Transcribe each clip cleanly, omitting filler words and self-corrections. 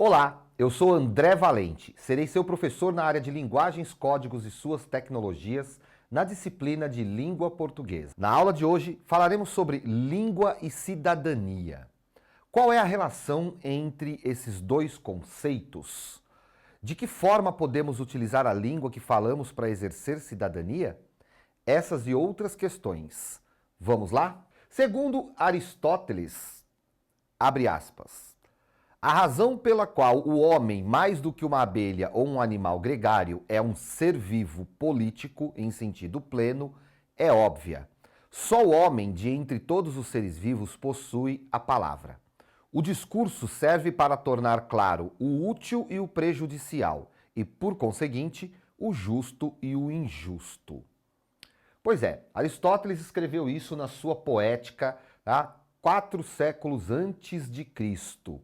Olá, eu sou André Valente, serei seu professor na área de linguagens, códigos e suas tecnologias na disciplina de língua portuguesa. Na aula de hoje falaremos sobre língua e cidadania. Qual é a relação entre esses dois conceitos? De que forma podemos utilizar a língua que falamos para exercer cidadania? Essas e outras questões. Vamos lá? Segundo Aristóteles, abre aspas, a razão pela qual o homem, mais do que uma abelha ou um animal gregário, é um ser vivo político em sentido pleno, é óbvia. Só o homem, de entre todos os seres vivos, possui a palavra. O discurso serve para tornar claro o útil e o prejudicial, e, por conseguinte, o justo e o injusto. Pois é, Aristóteles escreveu isso na sua Poética, 4 séculos antes de Cristo.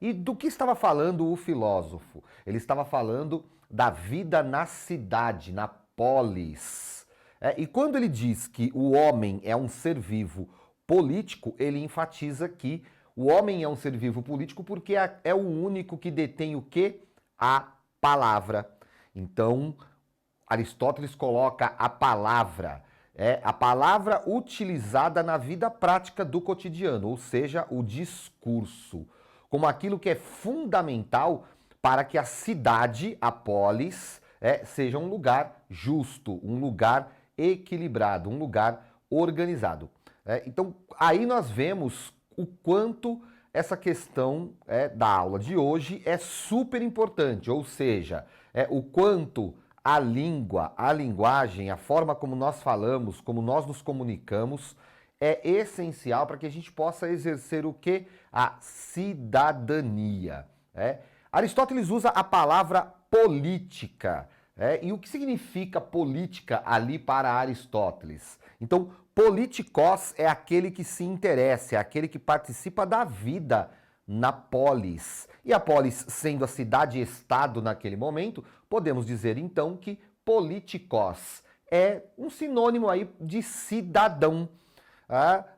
E do que estava falando o filósofo? Ele estava falando da vida na cidade, na polis. E quando ele diz que o homem é um ser vivo político, ele enfatiza que o homem é um ser vivo político porque é o único que detém o quê? A palavra. Então, Aristóteles coloca a palavra utilizada na vida prática do cotidiano, ou seja, o discurso, como aquilo que é fundamental para que a cidade, a polis, seja um lugar justo, um lugar equilibrado, um lugar organizado. Então, aí nós vemos o quanto essa questão da aula de hoje é super importante, ou seja, o quanto a língua, a linguagem, a forma como nós falamos, como nós nos comunicamos, é essencial para que a gente possa exercer o quê? A cidadania. Aristóteles usa a palavra política. E o que significa política ali para Aristóteles? Então, politikos é aquele que se interessa, é aquele que participa da vida na polis. E a polis sendo a cidade-estado naquele momento, podemos dizer então que politikos é um sinônimo aí de cidadão.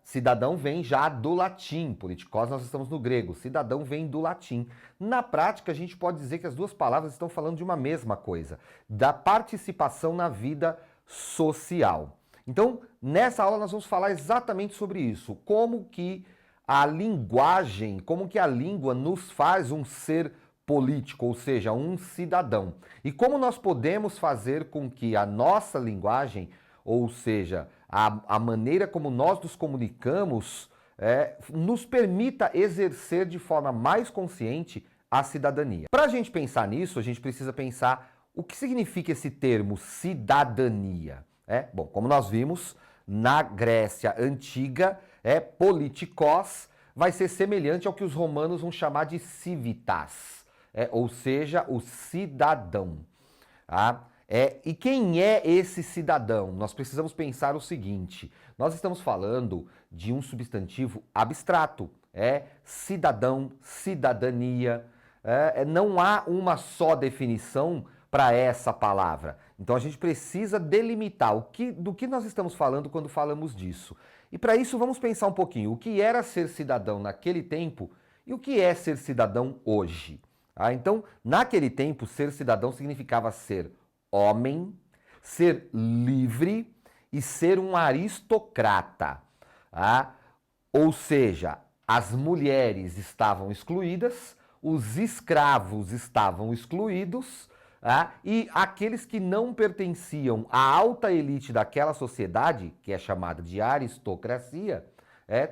Cidadão vem já do latim, politikos nós estamos no grego, cidadão vem do latim. Na prática, a gente pode dizer que as duas palavras estão falando de uma mesma coisa, da participação na vida social. Então, nessa aula nós vamos falar exatamente sobre isso, como que a linguagem, como que a língua nos faz um ser político, ou seja, um cidadão. E como nós podemos fazer com que a nossa linguagem, ou seja, a maneira como nós nos comunicamos, nos permita exercer de forma mais consciente a cidadania. Para a gente pensar nisso, a gente precisa pensar o que significa esse termo cidadania. Bom, como nós vimos, na Grécia Antiga, politikos vai ser semelhante ao que os romanos vão chamar de civitas, ou seja, o cidadão. E quem é esse cidadão? Nós precisamos pensar o seguinte, nós estamos falando de um substantivo abstrato, cidadão, cidadania, não há uma só definição para essa palavra. Então a gente precisa delimitar do que nós estamos falando quando falamos disso. E para isso vamos pensar um pouquinho o que era ser cidadão naquele tempo e o que é ser cidadão hoje. Então, naquele tempo, ser cidadão significava ser homem, ser livre e ser um aristocrata. Ou seja, as mulheres estavam excluídas, os escravos estavam excluídos, e aqueles que não pertenciam à alta elite daquela sociedade, que é chamada de aristocracia,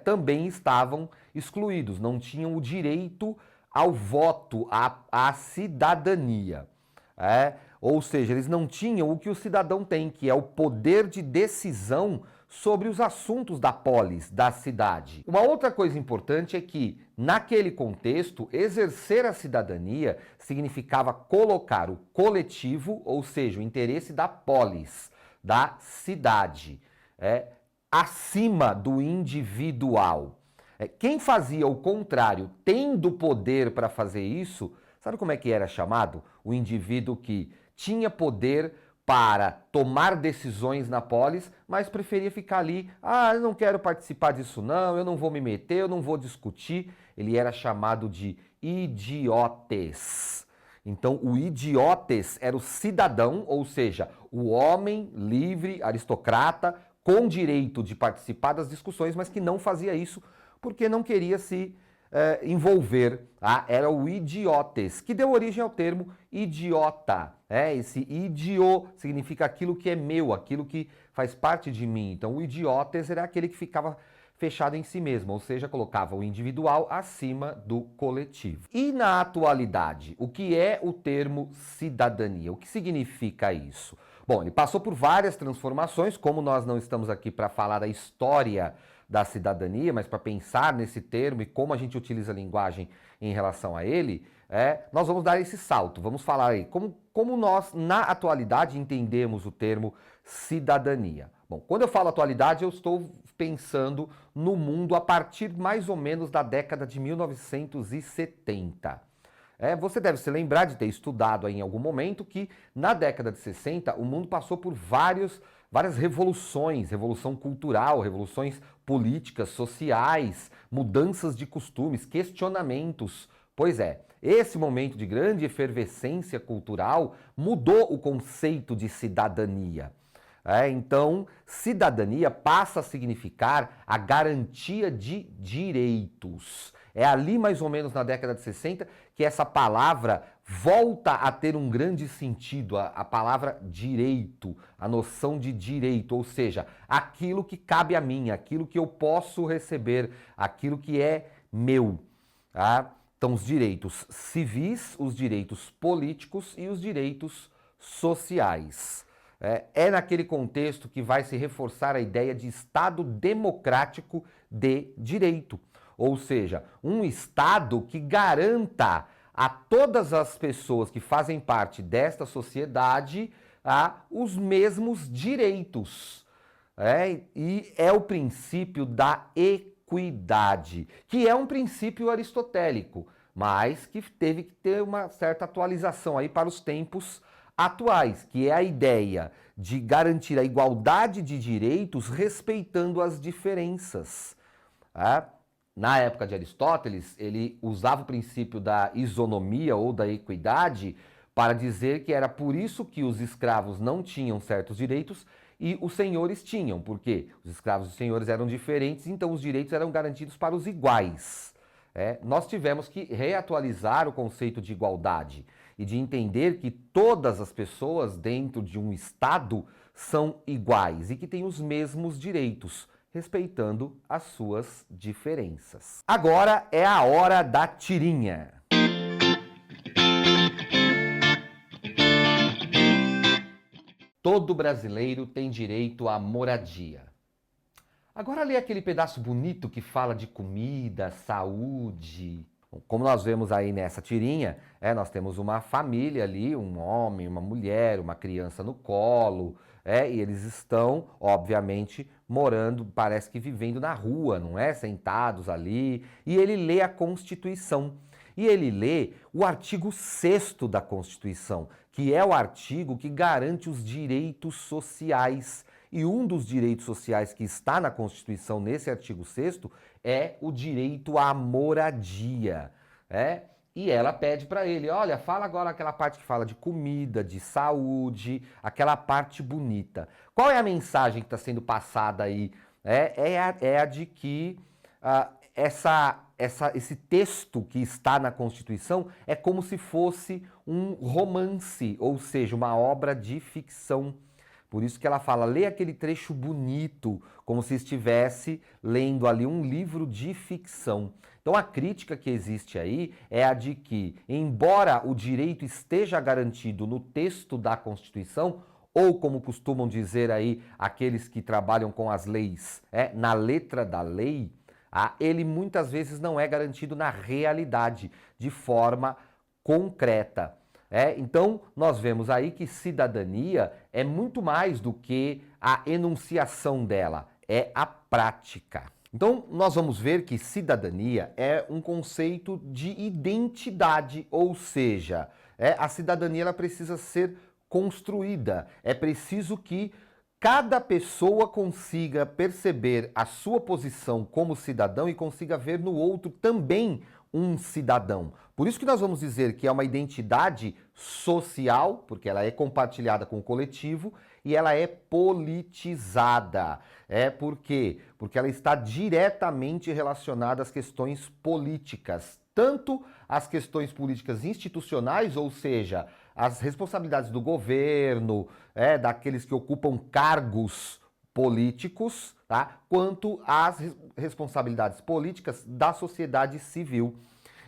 também estavam excluídos, não tinham o direito ao voto, à cidadania. Ou seja, eles não tinham o que o cidadão tem, que é o poder de decisão sobre os assuntos da polis, da cidade. Uma outra coisa importante é que, naquele contexto, exercer a cidadania significava colocar o coletivo, ou seja, o interesse da polis, da cidade, acima do individual. Quem fazia o contrário, tendo poder para fazer isso, sabe como é que era chamado? O indivíduo que tinha poder para tomar decisões na polis, mas preferia ficar ali, eu não quero participar disso não, eu não vou me meter, eu não vou discutir. Ele era chamado de idiotes. Então, o idiotes era o cidadão, ou seja, o homem livre, aristocrata, com direito de participar das discussões, mas que não fazia isso porque não queria se envolver. Era o idiotes, que deu origem ao termo idiota. Esse idio significa aquilo que é meu, aquilo que faz parte de mim. Então, o idiotes era aquele que ficava fechado em si mesmo, ou seja, colocava o individual acima do coletivo. E na atualidade, o que é o termo cidadania? O que significa isso? Bom, ele passou por várias transformações, como nós não estamos aqui para falar da história da cidadania, mas para pensar nesse termo e como a gente utiliza a linguagem em relação a ele, nós vamos dar esse salto, vamos falar aí como nós, na atualidade, entendemos o termo cidadania. Bom, quando eu falo atualidade, eu estou pensando no mundo a partir mais ou menos da década de 1970. Você deve se lembrar de ter estudado aí em algum momento que na década de 60 o mundo passou por várias revoluções, revolução cultural, revoluções políticas, sociais, mudanças de costumes, questionamentos. Pois é, esse momento de grande efervescência cultural mudou o conceito de cidadania. Então, cidadania passa a significar a garantia de direitos. É ali mais ou menos na década de 60 que essa palavra volta a ter um grande sentido, a palavra direito, a noção de direito, ou seja, aquilo que cabe a mim, aquilo que eu posso receber, aquilo que é meu. Então, os direitos civis, os direitos políticos e os direitos sociais. É naquele contexto que vai se reforçar a ideia de Estado democrático de direito. Ou seja, um Estado que garanta a todas as pessoas que fazem parte desta sociedade os mesmos direitos. E é o princípio da equidade, que é um princípio aristotélico, mas que teve que ter uma certa atualização aí para os tempos atuais, que é a ideia de garantir a igualdade de direitos respeitando as diferenças. Na época de Aristóteles, ele usava o princípio da isonomia ou da equidade para dizer que era por isso que os escravos não tinham certos direitos e os senhores tinham, porque os escravos e os senhores eram diferentes, então os direitos eram garantidos para os iguais. Nós tivemos que reatualizar o conceito de igualdade e de entender que todas as pessoas dentro de um Estado são iguais e que têm os mesmos direitos, respeitando as suas diferenças. Agora é a hora da tirinha. Todo brasileiro tem direito à moradia. Agora lê aquele pedaço bonito que fala de comida, saúde. Como nós vemos aí nessa tirinha, nós temos uma família ali, um homem, uma mulher, uma criança no colo, e eles estão, obviamente, morando, parece que vivendo na rua, não é? Sentados ali, e ele lê a Constituição. E ele lê o artigo 6º da Constituição, que é o artigo que garante os direitos sociais. E um dos direitos sociais que está na Constituição, nesse artigo 6º, é o direito à moradia. E ela pede para ele, olha, fala agora aquela parte que fala de comida, de saúde, aquela parte bonita. Qual é a mensagem que está sendo passada aí? É a de que esse texto que está na Constituição é como se fosse um romance, ou seja, uma obra de ficção. Por isso que ela fala, lê aquele trecho bonito, como se estivesse lendo ali um livro de ficção. Então a crítica que existe aí é a de que, embora o direito esteja garantido no texto da Constituição, ou como costumam dizer aí aqueles que trabalham com as leis, na letra da lei, ele muitas vezes não é garantido na realidade, de forma concreta. Então, nós vemos aí que cidadania é muito mais do que a enunciação dela, é a prática. Então, nós vamos ver que cidadania é um conceito de identidade, ou seja, a cidadania ela precisa ser construída, é preciso que cada pessoa consiga perceber a sua posição como cidadão e consiga ver no outro também um cidadão. Por isso que nós vamos dizer que é uma identidade social, porque ela é compartilhada com o coletivo, e ela é politizada. Por quê? Porque ela está diretamente relacionada às questões políticas, tanto as questões políticas institucionais, ou seja, as responsabilidades do governo, daqueles que ocupam cargos políticos, tá? Quanto às responsabilidades políticas da sociedade civil.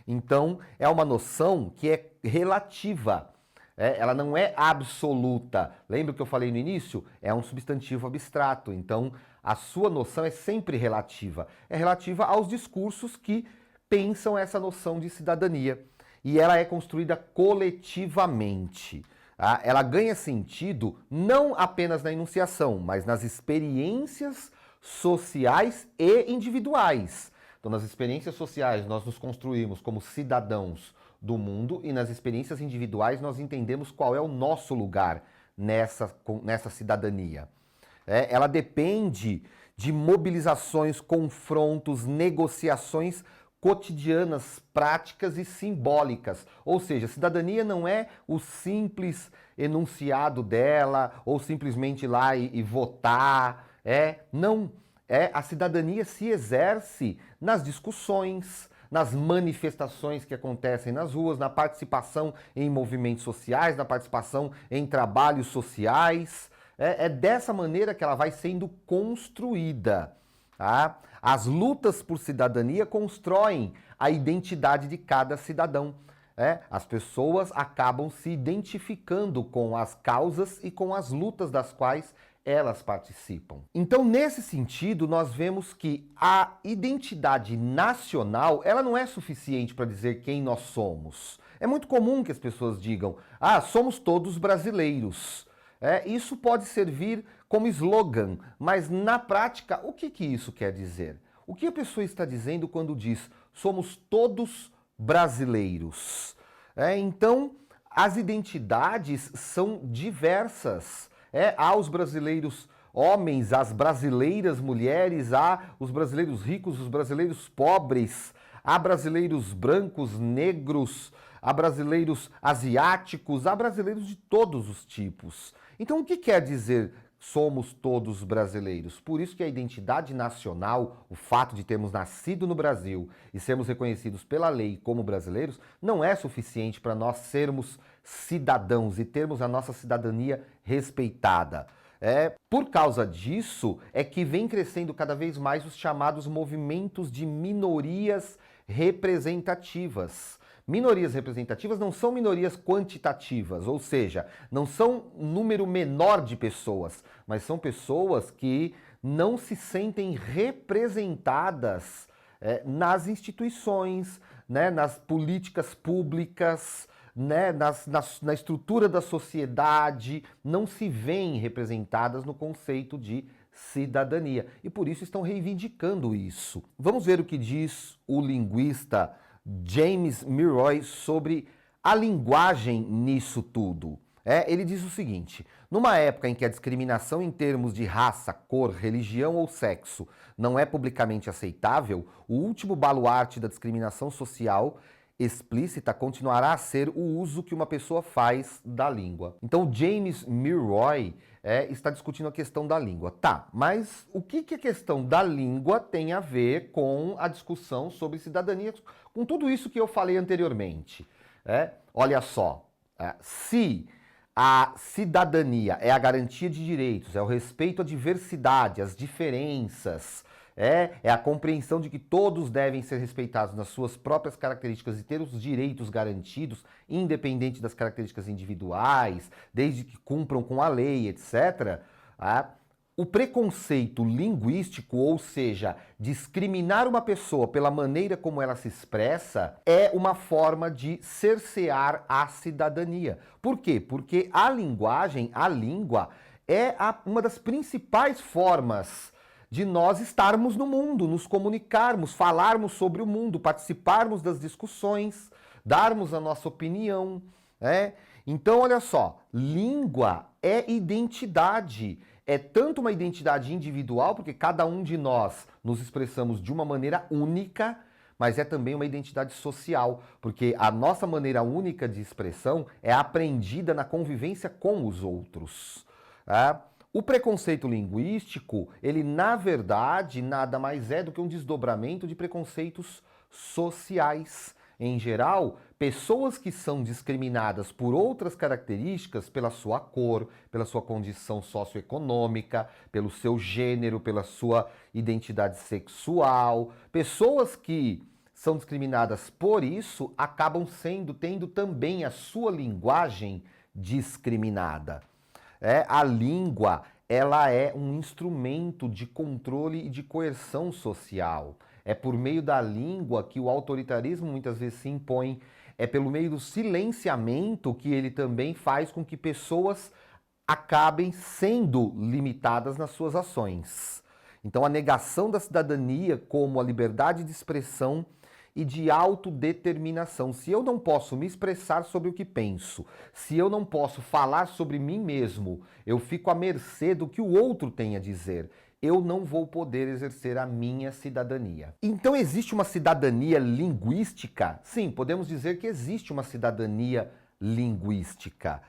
Então, é uma noção que é relativa, ela não é absoluta. Lembra que eu falei no início? É um substantivo abstrato, então a sua noção é sempre relativa. É relativa aos discursos que pensam essa noção de cidadania. E ela é construída coletivamente. Tá? Ela ganha sentido não apenas na enunciação, mas nas experiências sociais e individuais. Então, nas experiências sociais, nós nos construímos como cidadãos do mundo e nas experiências individuais nós entendemos qual é o nosso lugar nessa cidadania. Ela depende de mobilizações, confrontos, negociações cotidianas, práticas e simbólicas. Ou seja, cidadania não é o simples enunciado dela ou simplesmente ir lá e votar. Não. A cidadania se exerce nas discussões, nas manifestações que acontecem nas ruas, na participação em movimentos sociais, na participação em trabalhos sociais. É dessa maneira que ela vai sendo construída. Tá? As lutas por cidadania constroem a identidade de cada cidadão. As pessoas acabam se identificando com as causas e com as lutas das quais elas participam. Então, nesse sentido, nós vemos que a identidade nacional, ela não é suficiente para dizer quem nós somos. É muito comum que as pessoas digam, somos todos brasileiros. Isso pode servir como slogan, mas na prática, o que isso quer dizer? O que a pessoa está dizendo quando diz somos todos brasileiros? Então, as identidades são diversas. Há os brasileiros homens, as brasileiras mulheres, há os brasileiros ricos, os brasileiros pobres, há brasileiros brancos, negros, há brasileiros asiáticos, há brasileiros de todos os tipos. Então, o que quer dizer somos todos brasileiros? Por isso que a identidade nacional, o fato de termos nascido no Brasil e sermos reconhecidos pela lei como brasileiros, não é suficiente para nós sermos cidadãos e termos a nossa cidadania respeitada. Por causa disso é que vem crescendo cada vez mais os chamados movimentos de minorias representativas. Minorias representativas não são minorias quantitativas, ou seja, não são um número menor de pessoas, mas são pessoas que não se sentem representadas nas instituições, nas políticas públicas, na estrutura da sociedade, não se veem representadas no conceito de cidadania. E por isso estão reivindicando isso. Vamos ver o que diz o linguista James Milroy sobre a linguagem nisso tudo. Ele diz o seguinte: numa época em que a discriminação em termos de raça, cor, religião ou sexo não é publicamente aceitável, o último baluarte da discriminação social explícita continuará a ser o uso que uma pessoa faz da língua. Então, James Milroy está discutindo a questão da língua. Tá, mas o que a questão da língua tem a ver com a discussão sobre cidadania, com tudo isso que eu falei anteriormente? Olha só, se a cidadania é a garantia de direitos, é o respeito à diversidade, às diferenças, é a compreensão de que todos devem ser respeitados nas suas próprias características e ter os direitos garantidos, independente das características individuais, desde que cumpram com a lei, etc. O preconceito linguístico, ou seja, discriminar uma pessoa pela maneira como ela se expressa, é uma forma de cercear a cidadania. Por quê? Porque a linguagem, a língua, é uma das principais formas de nós estarmos no mundo, nos comunicarmos, falarmos sobre o mundo, participarmos das discussões, darmos a nossa opinião. Então, olha só, língua é identidade. É tanto uma identidade individual, porque cada um de nós nos expressamos de uma maneira única, mas é também uma identidade social, porque a nossa maneira única de expressão é aprendida na convivência com os outros. Tá? O preconceito linguístico, ele na verdade nada mais é do que um desdobramento de preconceitos sociais. Em geral, pessoas que são discriminadas por outras características, pela sua cor, pela sua condição socioeconômica, pelo seu gênero, pela sua identidade sexual, pessoas que são discriminadas por isso acabam tendo também a sua linguagem discriminada. A língua, ela é um instrumento de controle e de coerção social. É por meio da língua que o autoritarismo muitas vezes se impõe. É pelo meio do silenciamento que ele também faz com que pessoas acabem sendo limitadas nas suas ações. Então, a negação da cidadania como a liberdade de expressão e de autodeterminação. Se eu não posso me expressar sobre o que penso, se eu não posso falar sobre mim mesmo, eu fico à mercê do que o outro tem a dizer. Eu não vou poder exercer a minha cidadania. Então existe uma cidadania linguística? Sim, podemos dizer que existe uma cidadania linguística.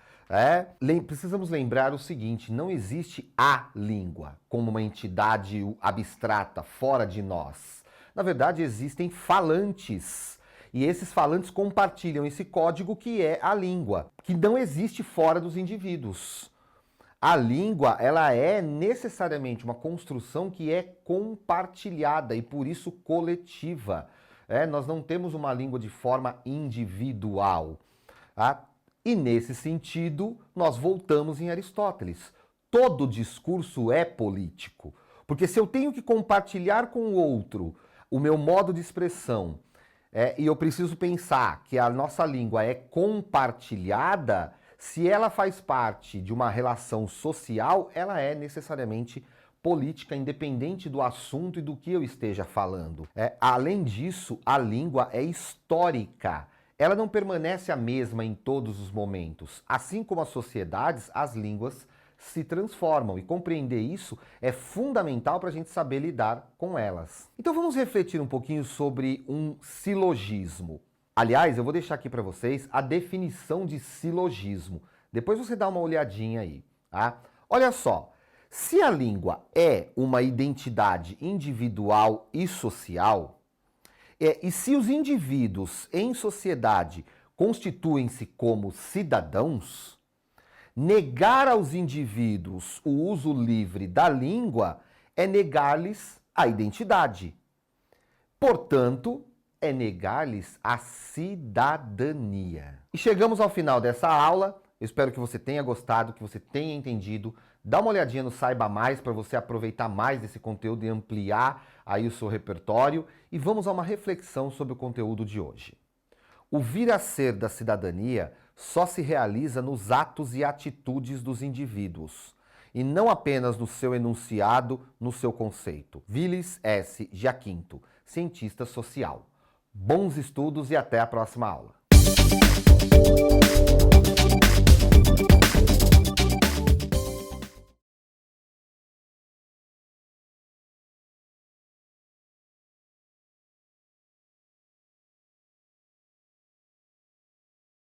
Precisamos lembrar o seguinte, não existe a língua como uma entidade abstrata, fora de nós. Na verdade, existem falantes. E esses falantes compartilham esse código que é a língua, que não existe fora dos indivíduos. A língua, ela é necessariamente uma construção que é compartilhada e por isso coletiva. Nós não temos uma língua de forma individual. Tá? E nesse sentido, nós voltamos em Aristóteles. Todo discurso é político. Porque se eu tenho que compartilhar com o outro o meu modo de expressão, e eu preciso pensar que a nossa língua é compartilhada, se ela faz parte de uma relação social, ela é necessariamente política, independente do assunto e do que eu esteja falando. Além disso, a língua é histórica. Ela não permanece a mesma em todos os momentos. Assim como as sociedades, as línguas se transformam. E compreender isso é fundamental para a gente saber lidar com elas. Então vamos refletir um pouquinho sobre um silogismo. Aliás, eu vou deixar aqui para vocês a definição de silogismo. Depois você dá uma olhadinha aí, tá? Olha só, se a língua é uma identidade individual e social, e se os indivíduos em sociedade constituem-se como cidadãos, negar aos indivíduos o uso livre da língua é negar-lhes a identidade. Portanto, é negar-lhes a cidadania. E chegamos ao final dessa aula. Eu espero que você tenha gostado, que você tenha entendido. Dá uma olhadinha no Saiba Mais para você aproveitar mais desse conteúdo e ampliar aí o seu repertório. E vamos a uma reflexão sobre o conteúdo de hoje. O vir a ser da cidadania só se realiza nos atos e atitudes dos indivíduos, e não apenas no seu enunciado, no seu conceito. Vilis S. Giaquinto, cientista social. Bons estudos e até a próxima aula.